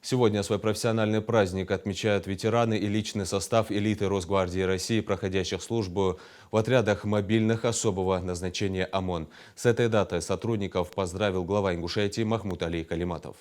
Сегодня свой профессиональный праздник отмечают ветераны и личный состав элиты Росгвардии России, проходящих службу в отрядах мобильных особого назначения ОМОН. С этой датой сотрудников поздравил глава Ингушетии Махмуд Али Калиматов.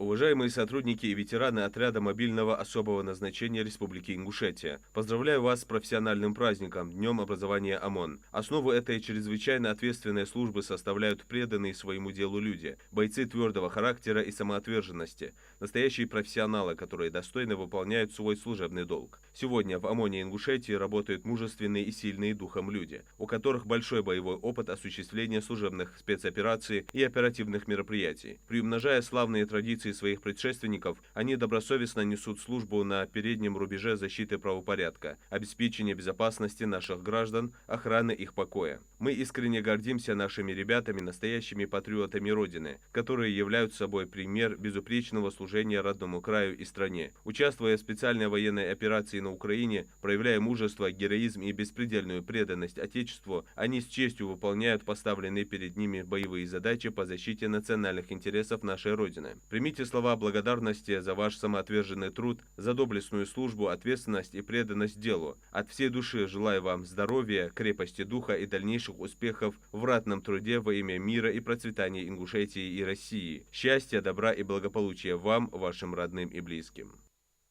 Уважаемые сотрудники и ветераны отряда мобильного особого назначения Республики Ингушетия, поздравляю вас с профессиональным праздником, Днем образования ОМОН. Основу этой чрезвычайно ответственной службы составляют преданные своему делу люди, бойцы твердого характера и самоотверженности, настоящие профессионалы, которые достойно выполняют свой служебный долг. Сегодня в ОМОНе Ингушетии работают мужественные и сильные духом люди, у которых большой боевой опыт осуществления служебных спецопераций и оперативных мероприятий. Приумножая славные традиции своих предшественников, они добросовестно несут службу на переднем рубеже защиты правопорядка, обеспечения безопасности наших граждан, охраны их покоя. Мы искренне гордимся нашими ребятами, настоящими патриотами Родины, которые являются собой пример безупречного служения родному краю и стране. Участвуя в специальной военной операции на Украине, проявляя мужество, героизм и беспредельную преданность Отечеству, они с честью выполняют поставленные перед ними боевые задачи по защите национальных интересов нашей Родины. Примите слова благодарности за ваш самоотверженный труд, за доблестную службу, ответственность и преданность делу. От всей души желаю вам здоровья, крепости духа и дальнейших успехов в ратном труде во имя мира и процветания Ингушетии и России. Счастья, добра и благополучия вам, вашим родным и близким.